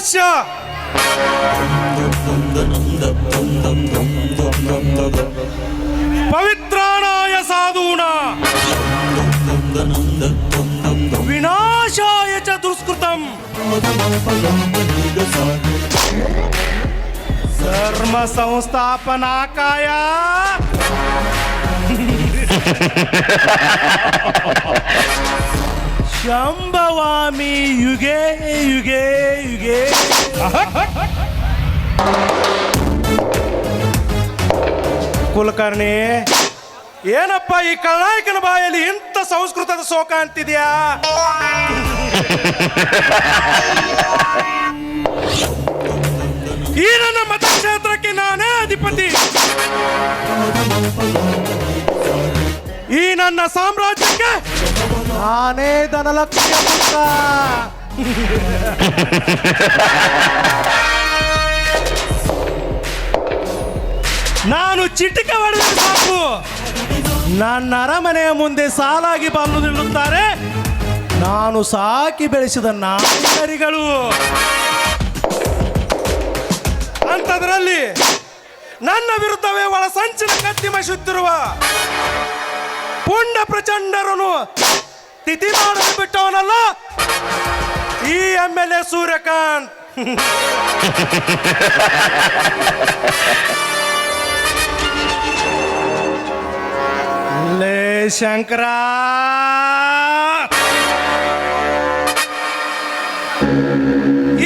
ವೈಶ್ಯ ಪವಿತ್ರಾಣಾಯ ಸಾಧೂನ ವಿನಾಶಾಯ ಚ ದುಷ್ಕೃತಂ ಧರ್ಮ ಸಂಸ್ಥಾಪನಾಕಾಯ ಶಂಭವಾಮಿ ಯುಗೆ ಯುಗೆ ಯುಗೆ. ಕುಲಕರ್ಣಿ, ಏನಪ್ಪ ಈ ಕಳ್ಳಾಯಕನ ಬಾಯಲ್ಲಿ ಇಂಥ ಸಂಸ್ಕೃತದ ಶೋಕ ಅಂತಿದ್ಯಾ? ಈ ನನ್ನ ಮತಕ್ಷೇತ್ರಕ್ಕೆ ನಾನೇ ಅಧಿಪತಿ, ಈ ನನ್ನ ಸಾಮ್ರಾಜ್ಯಕ್ಕೆ ನಾನೇ ಧನಲಕ್ಷ್ಮಿಯ ಪುತ್ರ. ನಾನು ಚಿಟಿಕೆ ಹೊಡೆದರೆ ಸಾಕು, ನನ್ನ ಅರಮನೆಯ ಮುಂದೆ ಸಾಲಾಗಿ ಬಂದು ನಿಲ್ಲುತ್ತಾರೆ ನಾನು ಸಾಕಿ ಬೆಳೆಸಿದ ನಾಯಿಗಳು. ಅಂಥದ್ರಲ್ಲಿ ನನ್ನ ವಿರುದ್ಧವೇ ಒಳ ಸಂಚಿನ ಕತ್ತಿ ಮಸುತ್ತಿರುವ ಪುಂಡ ಪ್ರಚಂಡರನು ತಿಥಿ ಮಾಡಲು ಬಿಟ್ಟವನಲ್ಲ ಈ MLA ಸೂರ್ಯಕಾಂತ್. ಲೇ ಶಂಕರ,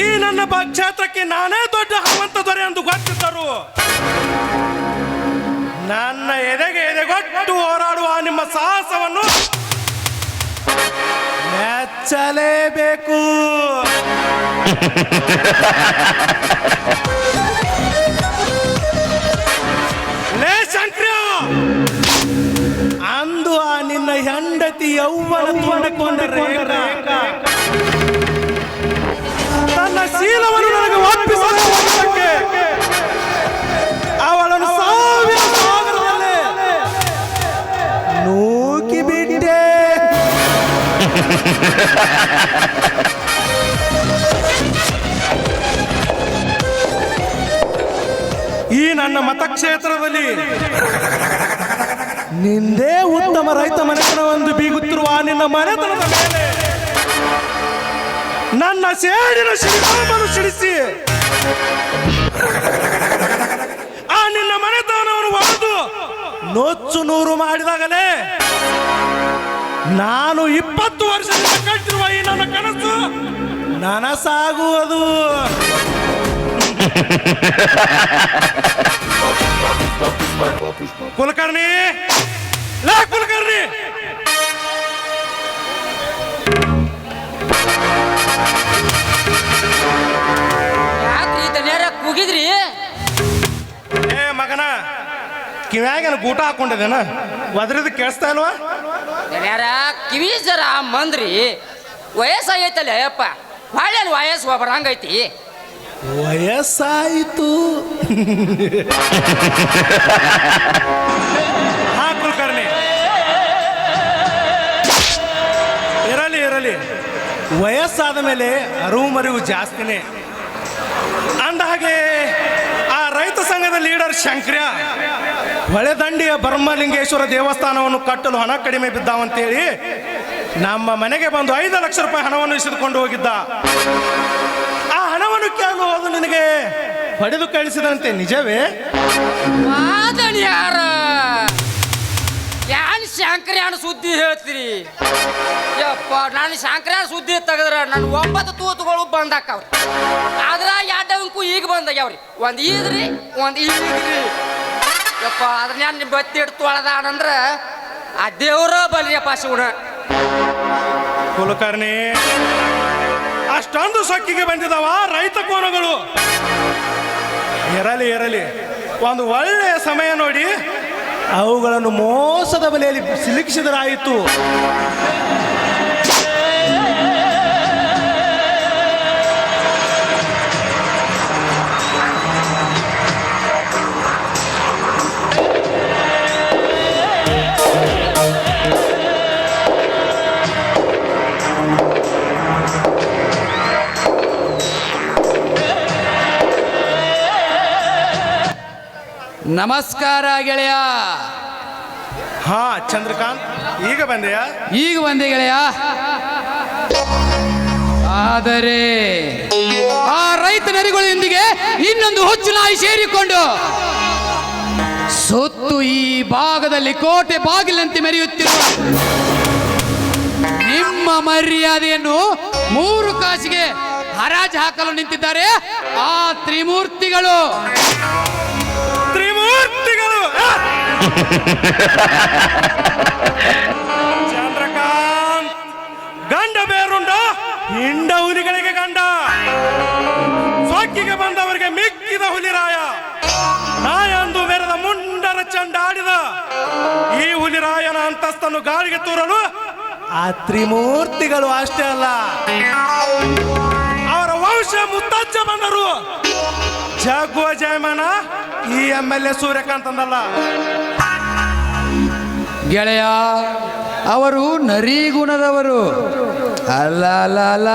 ಈ ನನ್ನ ಕ್ಷೇತ್ರಕ್ಕೆ ನಾನೇ ದೊಡ್ಡ ಹನುಮಂತ ದೊರೆ ಎಂದು ಗೊತ್ತಿದ್ದರು ನನ್ನ ಎದೆಗೊಟ್ಟು ಹೋರಾಡುವ ನಿಮ್ಮ ಸಾಹಸವನ್ನು ಮೆಚ್ಚಲೇಬೇಕು. ಲೇ ಶಂಕರ, ಅಂದು ಆ ನಿನ್ನ ಹೆಂಡತಿ ಯೌವನ ತುಂಬಿಕೊಂಡರೆ ತನ್ನ ಶೀಲವನ್ನು ನನಗೆ ಒಪ್ಪಿಸಕ್ಕೆ ಅವಳನ್ನು ಸಾವಿರ ಸಾಗರದಲ್ಲಿ ನೂಕಿ ಬಿಟ್ಟೆ. ಈ ನನ್ನ ಮತಕ್ಷೇತ್ರದಲ್ಲಿ ನಿಂದೇ ಉತ್ತಮ ರೈತ ಮನೆತನವೆಂದು ಬೀಗುತ್ತಿರುವ ನಿನ್ನ ಮನೆತನದ ಮೇಲೆ ನನ್ನ ಸೇಡಿನ ಶಿಲ್ಪವನ್ನು ಸಿಡಿಸಿ ಆ ನಿನ್ನ ಮನೆತನವನ್ನು ಒಡೆದು ನೊಚ್ಚು ನೂರು ಮಾಡಿದಾಗಲೇ ನಾನು 20 ವರ್ಷದಿಂದ ಕಟ್ಟಿರುವ ಈ ನನ್ನ ಕನಸು ನನಸಾಗುವುದು. ಕುಲಕರ್ಣಿ, ಲೇ ಕುಲಕರ್ಣಿ, ಯಾಕ್ರಿ ದನಿಯಾರ ಕೂಗಿದ್ರಿ? ಏ ಮಗನ, ಕಿವ್ಯಾಗೇನು ಗೂಟ ಹಾಕೊಂಡಿದ್ದೇನ? ಒದ್ರದ್ದು ಕೇಳಿಸ್ತಾ ಇಲ್ವಾ? ದನಿಯಾರ ಕಿವಿ ಜರ ಮಂದ್ರಿ, ವಯಸ್ಸಾಗೈತಲ್ಲ ಅಯ್ಯಪ್ಪ, ಹೊಳ್ಳೇನು ವಯಸ್ಸು ಬರಂಗೈತಿ. ವಯಸ್ಸಾಯಿತು. ಹಾ ಕುಲಕರ್ಣಿ, ಇರಲಿ ಇರಲಿ, ವಯಸ್ಸಾದ ಮೇಲೆ ಅರಿವು ಮರಿವು ಜಾಸ್ತಿನೇ. ಅಂದ ಹಾಗೆ ಆ ರೈತ ಸಂಘದ ಲೀಡರ್ ಶಂಕ್ರ್ಯ ಹೊಳೆದಂಡಿಯ ಬ್ರಹ್ಮಲಿಂಗೇಶ್ವರ ದೇವಸ್ಥಾನವನ್ನು ಕಟ್ಟಲು ಹಣ ಕಡಿಮೆ ಬಿದ್ದಾವಂತೇಳಿ ನಮ್ಮ ಮನೆಗೆ ಬಂದು 5 ಲಕ್ಷ ರೂಪಾಯಿ ಹಣವನ್ನು ಇಸಿದುಕೊಂಡು ಹೋಗಿದ್ದ. ಆ ಹಣವನ್ನು ಕೇಳಲು ಹೋದು ನಿನಗೆ ಹೊಡೆದು ಕಳಿಸಿದಂತೆ ನಿಜವೇ? ದನಿಯಾರ ಯಾನ್ ಶಂಕರ್ಯಾನ ಸುದ್ದಿ ಹೇಳ್ತೀರಿ? ಯಪ್ಪ, ನಾನು ಶಂಕರ್ಯಾನ ಸುದ್ದಿ ತೆಗೆದ್ರ ನನ್ನ 9 ತೂತುಗಳು ಬಂದಾಕವ್ರಿ. ಆದ್ರ 2 ಅಂಕು ಈಗ ಬಂದಾಗ್ಯಾವ್ರಿ. ಒಂದು ಈದ್ರಿ, ಒಂದು ಈದ್ರಿ. ಯಪ್ಪ, ಅದ್ರ ನಾನು ಬತ್ತಿ ಇಡ್ತು ಅಳದಾನಂದ್ರ ಆ ದೇವ್ರ ಬಲ್ರಿಯಪ್ಪ ಶಿವನ. ಕುಲಕರ್ಣಿ, ಅಷ್ಟೊಂದು ಸೊಕ್ಕಿಗೆ ಬಂದಿದಾವ ರೈತ ಕೋನಗಳು. ಇರಲಿ ಇರಲಿ, ಒಂದು ಒಳ್ಳೆಯ ಸಮಯ ನೋಡಿ ಅವುಗಳನ್ನು ಮೋಸದ ಬಲೆಯಲ್ಲಿ ಸಿಲುಕಿಸಿದರಾಯಿತು. ನಮಸ್ಕಾರ ಗೆಳೆಯ. ಹಾ ಚಂದ್ರಕಾಂತ್, ಈಗ ಬಂದೆಯಾ? ಈಗ ಬಂದೆ ಗೆಳೆಯ. ಆದರೆ ಆ ರೈತ ನರಿಗಳೊಂದಿಗೆ ಇನ್ನೊಂದು ಹುಚ್ಚು ನಾಯಿ ಸೇರಿಕೊಂಡು ಸುತ್ತು ಈ ಭಾಗದಲ್ಲಿ ಕೋಟೆ ಬಾಗಿಲಂತೆ ಮೆರೆಯುತ್ತಿರುವ ನಿಮ್ಮ ಮರ್ಯಾದೆಯನ್ನು 3 ಕಾಸಿಗೆ ಹರಾಜು ಹಾಕಲು ನಿಂತಿದ್ದಾರೆ ಆ ತ್ರಿಮೂರ್ತಿಗಳು. ತ್ರಿಮೂರ್ತಿಗಳು ಚಂದ್ರಕಾಂತ್, ಗಂಡ ಬೇರುಂಡ, ಹಿಂಡ ಹುಲಿಗಳಿಗೆ ಗಂಡ, ಸೊಕ್ಕಿಗೆ ಬಂದವರಿಗೆ ಮಿಕ್ಕಿದ ಹುಲಿರಾಯ, ನಾಯಂದು ಮೆರೆದ ಮುಂಡರ ಚಂಡ ಆಡಿದ ಈ ಹುಲಿರಾಯನ ಅಂತಸ್ತನ್ನು ಗಾಳಿಗೆ ತೂರಲು ಆ ತ್ರಿಮೂರ್ತಿಗಳು ಅಷ್ಟೇ ಅಲ್ಲ, ಅವರ ವಂಶ ಮುತ್ತಜ್ಜ ಬಂದರು ಜಗ್ಗುವ ಜಯಮಾನ ಈ MLA ಸೂರ್ಯಕಾಂತ್ ಅಂದಲ್ಲ ಗೆಳೆಯ. ಅವರು ನರಿಗುಣದವರು ಅಲ್ಲ ಅಲ್ಲ ಅಲ್ಲ,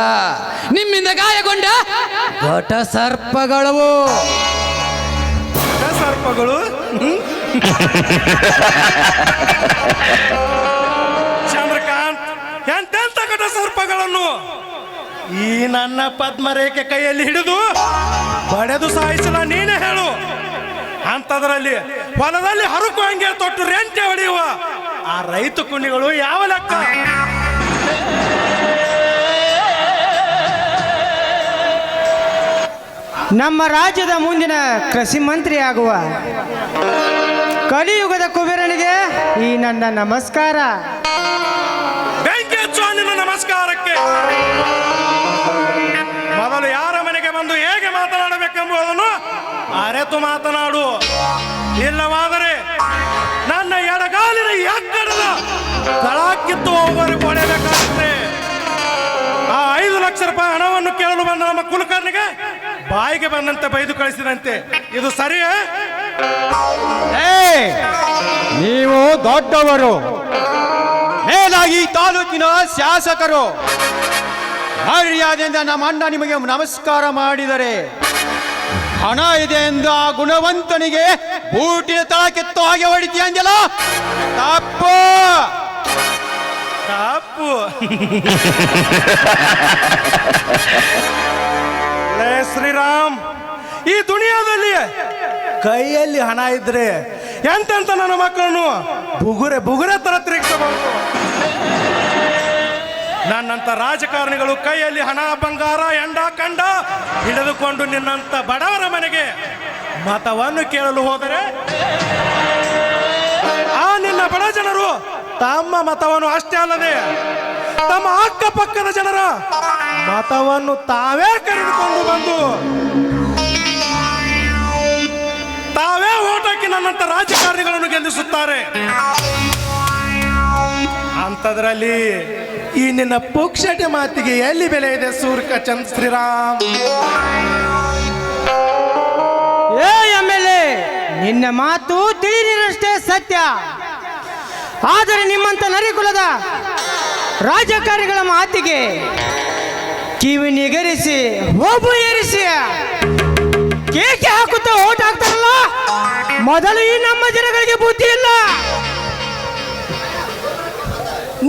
ನಿಮ್ಮಿಂದ ಗಾಯಗೊಂಡ ಘಟ ಸರ್ಪಗಳವು. ಸರ್ಪಗಳು ಚಂದ್ರಕಾಂತ್, ಎಂತೆಂತ ಘಟ ಸರ್ಪಗಳನ್ನು ಈ ನನ್ನ ಪದ್ಮರೇಖೆ ಕೈಯಲ್ಲಿ ಹಿಡಿದು ಬಡೆದು ಸಾಯಿಸಲ ನೀನೇ ಹೇಳು. ಅಂತದ್ರಲ್ಲಿ ಹೊಲದಲ್ಲಿ ಹರುಕು ಹಂಗೆ ತೊಟ್ಟು ರೆಂಟೆ ಹೊಡೆಯುವ ಆ ರೈತ ಕುಣಿಗಳು ಯಾವ ಲೆಕ್ಕ? ನಮ್ಮ ರಾಜ್ಯದ ಮುಂದಿನ ಕೃಷಿ ಮಂತ್ರಿ ಆಗುವ ಕಲಿಯುಗದ ಕುಬೇರನಿಗೆ ಈ ನನ್ನ ನಮಸ್ಕಾರ. ಬೆಂಕಿ ಹಚ್ಚುವ ನಿನ್ನ ನಮಸ್ಕಾರಕ್ಕೆ ಮೊದಲು ಯಾರ ಮನೆಗೆ ಬಂದು ಹೇಗೆ ಮಾತನಾಡಬೇಕೆಂಬುದನ್ನು ಅರೆತು ಮಾತನಾಡು. ಇಲ್ಲವಾದರೆ ನನ್ನ ಎಡಗಾಲಿನ ಎಕ್ಕಡದ ತಳಕ್ಕಿತ್ತು ಹೋಗುವವರೆಗೆ ಹೊಡೆಯಬೇಕಾಗುತ್ತೆ. ಆ 5 ಲಕ್ಷ ರೂಪಾಯಿ ಹಣವನ್ನು ಕೇಳಲು ಬಂದ ನಮ್ಮ ಕುಲಕರ್ಣಿಗೆ ಬಾಯಿಗೆ ಬಂದಂತೆ ಬೈದು ಕಳಿಸಿದಂತೆ ಇದು ಸರಿಯೇ? ನೀವು ದೊಡ್ಡವರು, ಮೇಲಾಗಿ ತಾಲೂಕಿನ ಶಾಸಕರು, ಮರ್ಯಾದೆಯಿಂದ ನಮ್ಮ ಅಣ್ಣ ನಿಮಗೆ ನಮಸ್ಕಾರ ಮಾಡಿದರೆ ಹಣ ಇದೆ ಎಂದು ಆ ಗುಣವಂತನಿಗೆ ಬೂಟಿನ ತಳಕೆತ್ತು ಹಾಗೆ ಹೊಡಿತೀಯಂಜಲ ತಪ್ಪು. ತಪ್ಪು. ಲೇ ಶ್ರೀರಾಮ್, ಈ ದುನಿಯಾದಲ್ಲಿ ಕೈಯಲ್ಲಿ ಹಣ ಇದ್ರೆ ಎಂತೆಂತ ನನ್ನ ಮಕ್ಕಳನ್ನು ಬುಗುರೆ ತರ ತಿರುಗಿಸಬಹುದು. ನನ್ನಂತ ರಾಜಕಾರಣಿಗಳು ಕೈಯಲ್ಲಿ ಹಣ ಬಂಗಾರ ಎಂಡ ಕಂಡ ಹಿಡಿದುಕೊಂಡು ನಿನ್ನಂತ ಬಡವರ ಮನೆಗೆ ಮತವನ್ನು ಕೇಳಲು ಹೋದರೆ ಆ ನಿನ್ನ ಬಡ ಜನರು ತಮ್ಮ ಮತವನ್ನು ಅಷ್ಟೇ ಅಲ್ಲದೆ ತಮ್ಮ ಅಕ್ಕಪಕ್ಕದ ಜನರ ಮತವನ್ನು ತಾವೇ ಕರೆದುಕೊಂಡು ಬಂದು ತಾವೇ ಓಟ್ ಹಾಕಿ ನನ್ನಂತ ರಾಜಕಾರಣಿಗಳನ್ನು ಗೆಲ್ಲಿಸುತ್ತಾರೆ. ಅಂಥದ್ರಲ್ಲಿ ಈ ನಿನ್ನ ಪುಕ್ಷಟೆ ಮಾತಿಗೆ ಎಲ್ಲಿ ಬೆಲೆ ಇದೆ ಸೂರ್ಯಕಾಂತ್ ಶ್ರೀರಾಮ್? ಏ MLA, ನಿನ್ನ ಮಾತು ತಿಳಿದಿರಷ್ಟೇ ಸತ್ಯ. ಆದರೆ ನಿಮ್ಮಂತ ನರಿಕುಲದ ರಾಜಕಾರಣಿಗಳ ಮಾತಿಗೆ ಕಿವಿ ನಿಗರಿಸಿ ಹೋಬು ಏರಿಸಿ ಕೇಕೆ ಹಾಕುತ್ತಾ ಓಟ್ ಹಾಕ್ತಾರಲ್ಲ, ಮೊದಲು ಈ ನಮ್ಮ ಜನಗಳಿಗೆ ಬುದ್ಧಿ ಇಲ್ಲ.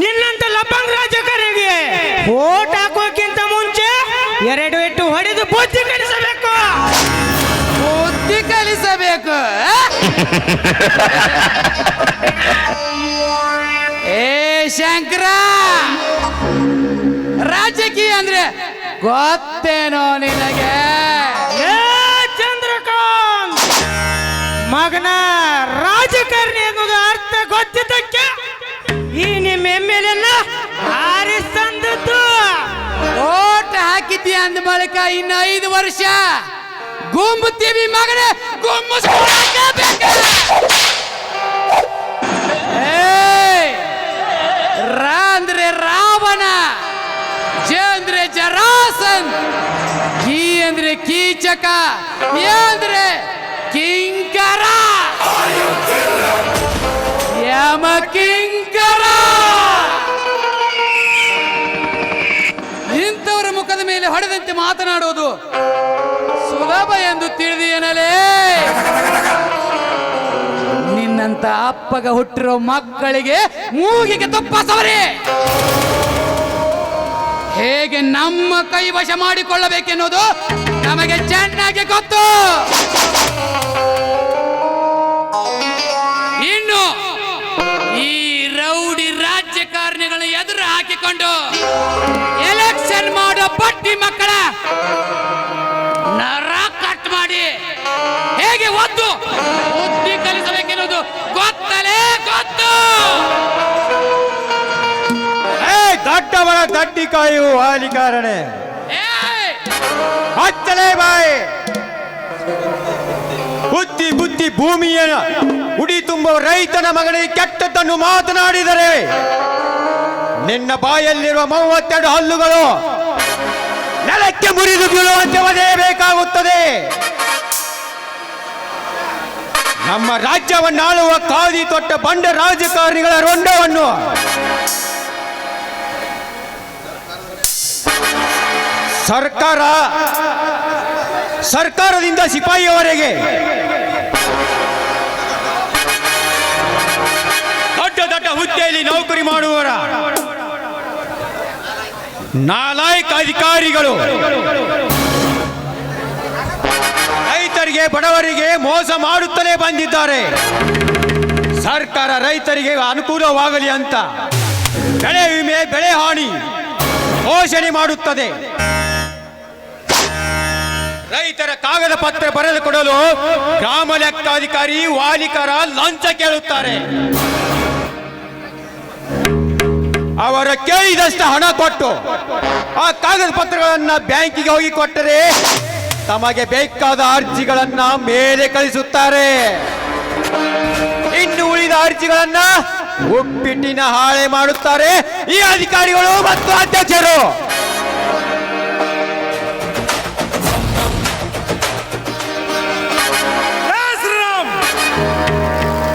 ನಿನ್ನಂತ ಲಬ್ಬಂಗ್ ರಾಜಕಾರಣಿಗೆ ಓಟ್ ಹಾಕೋಕ್ಕಿಂತ ಮುಂಚೆ 2 ಎಟ್ಟು ಹೊಡೆದು ಬುದ್ಧಿ ಕಲಿಸಬೇಕು. ಬುದ್ಧಿ ಕಲಿಸಬೇಕು. ಏ ಶಂಕರ, ರಾಜಕೀಯ ಅಂದ್ರೆ ಗೊತ್ತೇನೋ ನಿನಗೆ? ಏ ಚಂದ್ರಕಾಂತ್, ಮಗನ ರಾಜಕಾರಣಿ ಅನ್ನೋದು ಅರ್ಥ ಗೊತ್ತಿದ್ದಕ್ಕೆ ಈ ನಿಮ್ಮ MLA ಹಾರಿಸ್ತಂದದ್ದು. ಓಟ್ ಹಾಕಿದ್ದೀಯ ಅಂದ ಬಳಿಕ ಇನ್ನು 5 ವರ್ಷ ಗುಂಬುತ್ತೀವಿ ಮಗನೇ, ಗುಂಬಿಸ್ಕೊಳಬೇಕು. ರಾ ಅಂದ್ರೆ ರಾವಣ, ಜ ಅಂದ್ರೆ ಜರಾಸನ್, ಕಿ ಅಂದ್ರೆ ಕೀಚಕ, ಯ ಅಂದ್ರೆ ಕಿಂಕರ, ಯಮ ಕಿಂಕರ. ಇಂಥವರ ಮುಖದ ಮೇಲೆ ಹೊಡೆದಂತೆ ಮಾತನಾಡುವುದು ಸುಲಭ ಎಂದು ತಿಳಿದಿಯನಲೇ? ಅಂತ ಅಪ್ಪಗ ಹುಟ್ಟಿರೋ ಮಕ್ಕಳಿಗೆ ಮೂಗಿಗೆ ತುಪ್ಪ ಸವರಿ ಹೇಗೆ ನಮ್ಮ ಕೈವಶ ಮಾಡಿಕೊಳ್ಳಬೇಕೆನ್ನುವುದು ನಮಗೆ ಚೆನ್ನಾಗಿ ಗೊತ್ತು. ಇನ್ನು ಈ ರೌಡಿ ರಾಜಕಾರಣಿಗಳನ್ನ ಎದುರು ಹಾಕಿಕೊಂಡು ಎಲೆಕ್ಷನ್ ಮಾಡೋ ಬಡ್ಡಿ ಮಕ್ಕಳ ನರ ಕಟ್ ಮಾಡಿ ಹೇಗೆ ಒದ್ದು ಬುದ್ಧಿ ಕಲಿಸಬೇಕೆನ್ನುವುದು ಗೊತ್ತಲೇ ಗೊತ್ತು. ದಟ್ಟವರ ದಡ್ಡಿ ಕಾಯುವ ವಾಲಿಕಾರನೆ ಹಚ್ಚಲೇ ಬಾಯಿ ಬುದ್ಧಿ ಬುದ್ಧಿ ಭೂಮಿಯ ಉಡಿ ತುಂಬುವ ರೈತನ ಮಗನಿಗೆ ಕೆಟ್ಟದ್ದನ್ನು ಮಾತನಾಡಿದರೆ ನಿನ್ನ ಬಾಯಲ್ಲಿರುವ 32 ಹಲ್ಲುಗಳು ನೆಲಕ್ಕೆ ಮುರಿದು ಬೀಳುವಂತೆ ಒದೆಯಬೇಕಾಗುತ್ತದೆ. ನಮ್ಮ ರಾಜ್ಯವನ್ನಾಳುವ ಖಾದಿ ತೊಟ್ಟ ಬಂಡ ರಾಜಕಾರಣಿಗಳ ರೊಂಡವನ್ನು ಸರ್ಕಾರದಿಂದ ಸಿಪಾಯಿಯವರೆಗೆ ದೊಡ್ಡ ದೊಡ್ಡ ಹುದ್ದೆಯಲ್ಲಿ ನೌಕರಿ ಮಾಡುವವರ ನಾಲಾಯಕ ಅಧಿಕಾರಿಗಳು ರೈತರಿಗೆ ಬಡವರಿಗೆ ಮೋಸ ಮಾಡುತ್ತಲೇ ಬಂದಿದ್ದಾರೆ. ಸರ್ಕಾರ ರೈತರಿಗೆ ಅನುಕೂಲವಾಗಲಿ ಅಂತ ಬೆಳೆ ವಿಮೆ ಬೆಳೆ ಹಾನಿ ಘೋಷಣೆ ಮಾಡುತ್ತದೆ. ರೈತರ ಕಾಗದ ಪತ್ರ ಬರೆದು ಕೊಡಲು ಗ್ರಾಮ ಲೆಕ್ಕಾಧಿಕಾರಿ ವಾಲಿಕರ ಲಂಚ ಕೇಳುತ್ತಾರೆ. ಅವರ ಕೇಳಿದಷ್ಟು ಹಣ ಕೊಟ್ಟು ಆ ಕಾಗದ ಪತ್ರಗಳನ್ನ ಬ್ಯಾಂಕಿಗೆ ಹೋಗಿ ಕೊಟ್ಟರೆ ತಮಗೆ ಬೇಕಾದ ಅರ್ಜಿಗಳನ್ನ ಮೇಲೆ ಕಳಿಸುತ್ತಾರೆ. ಇನ್ನು ಉಳಿದ ಅರ್ಜಿಗಳನ್ನ ಉಪ್ಪಿಟ್ಟಿನ ಹಾಳೆ ಮಾಡುತ್ತಾರೆ ಈ ಅಧಿಕಾರಿಗಳು ಮತ್ತು ಅಧ್ಯಕ್ಷರು.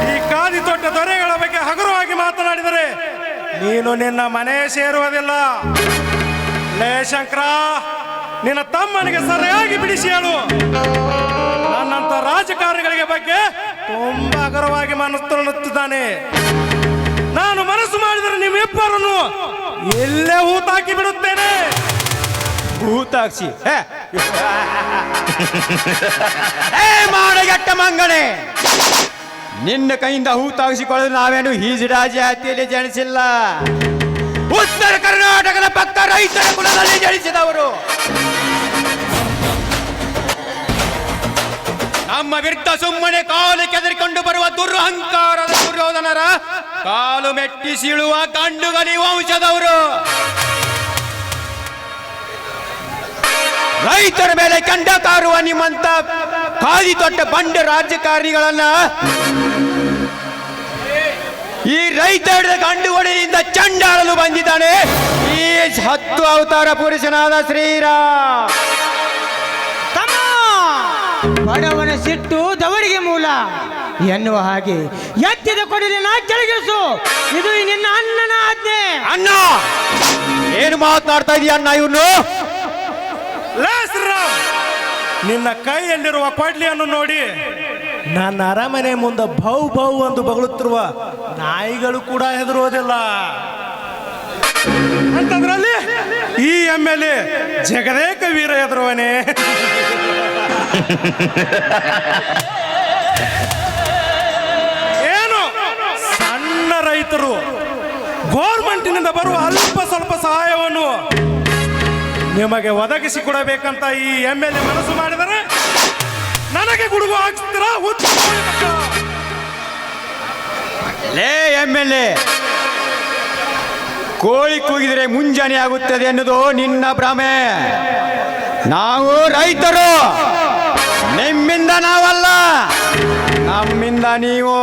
ಈ ಖಾದಿ ತೊಟ್ಟ ದೊರೆಗಳ ಬಗ್ಗೆ ಹಗುರವಾಗಿ ಮಾತನಾಡಿದರೆ ನೀನು ನಿನ್ನ ಮನೆ ಸೇರುವುದಿಲ್ಲ. ಲೇ ಶಂಕರ, ನಿನ್ನ ತಮ್ಮನಿಗೆ ಸರಿಯಾಗಿ ಬಿಡಿಸಿ ಹೇಳು. ನನ್ನಂತ ರಾಜಕಾರಣಿಗಳಿಗೆ ಬಗ್ಗೆ ತುಂಬಾ ಹಗುರವಾಗಿ ಮಾತನಾಡುತ್ತಿದ್ದಾನೆ. ನಾನು ಮನಸ್ಸು ಮಾಡಿದರೆ ನಿಮ್ಮಿಬ್ಬರನ್ನು ಎಲ್ಲೇ ಹೂತಾಕಿ ಬಿಡುತ್ತೇನೆ. ಹೂತಾಕ್ಸಿ ಮಾಡಗಟ್ಟ ಮಂಗನೆ, ನಿನ್ನ ಕೈಯಿಂದ ಹೂತಾಗಿಸಿಕೊಳ್ಳಲು ನಾವೇನು ಈಜಿಡ ಜಾತಿಯಲ್ಲಿ ಜನಿಸಿಲ್ಲ. ಉತ್ತರ ಕರ್ನಾಟಕದ ಪಕ್ಕ ರೈತರ ಕುಲದಲ್ಲಿ ಜನಿಸಿದವರು. ನಮ್ಮ ವಿರುದ್ಧ ಸುಮ್ಮನೆ ಕಾಲು ಕೆದರಿಕೊಂಡು ಬರುವ ದುರಹಂಕಾರದ ದುರ್ಯೋಧನರ ಕಾಲು ಮೆಟ್ಟಿ ಸೀಳುವ ಗಂಡುಗಲಿ ವಂಶದವರು. ರೈತರ ಮೇಲೆ ಕಂಡ ಕಾರುವ ನಿಮ್ಮಂತ ಖಾದಿ ತೊಟ್ಟ ಬಂಡ ರಾಜಕಾರಣಿಗಳನ್ನ ಈ ರೈತ ಹಿಡಿದ ಗಂಡುಗಳಿಂದ ಚಂಡಾಡಲು ಬಂದಿದ್ದಾನೆ ಈ 10 ಅವತಾರ ಪುರುಷನಾದ ಶ್ರೀರಾಮ್. ಬಡವನ ಸಿಟ್ಟು ದವರಿಗೆ ಮೂಲ ಎನ್ನುವ ಹಾಗೆ ಎತ್ತಿದ ಕೊಡಲಿನ ಕೆಳಗಿಸು. ಇದು ನಿನ್ನ ಅಣ್ಣನ ಆಜ್ಞೆ. ಅಣ್ಣ ಏನು ಮಾತನಾಡ್ತಾ ಇದೀಯ ಅಣ್ಣ? ಇವನು ನಿನ್ನ ಕೈಯಲ್ಲಿರುವ ಕೊಡ್ಲಿಯನ್ನು ನೋಡಿ ನನ್ನ ಅರಮನೆ ಮುಂದೆ ಭೌ ಭೌ ಎಂದು ಬಗಳುತ್ತಿರುವ ನಾಯಿಗಳು ಕೂಡ ಹೆದರುವುದಿಲ್ಲ. ಅಂತದ್ರಲ್ಲಿ ಈ MLA ಜಗದೇಕ ವೀರ ಹೆದರುವನೆ. ಏನು ಸಣ್ಣ ರೈತರು ಗೌರ್ಮೆಂಟಿನಿಂದ ಬರುವ ಅಲ್ಪ ಸ್ವಲ್ಪ ಸಹಾಯವನ್ನು ನಿಮಗೆ ಒದಗಿಸಿಕೊಡಬೇಕಂತ ಈ MLA ಮನಸ್ಸು ಮಾಡಿದರೆ ನನಗೆ ಗುಡುಗು ಹಾಕ್ತೀರಾ? ಲೇ MLA, ಕೋಳಿ ಕೂಗಿದರೆ ಮುಂಜಾನೆ ಆಗುತ್ತದೆ ಅನ್ನೋದು ನಿನ್ನ ಭ್ರಮೆ. ನಾವು ರೈತರು, ನಿಮ್ಮಿಂದ ನಾವಲ್ಲ, ನಮ್ಮಿಂದ ನೀವು.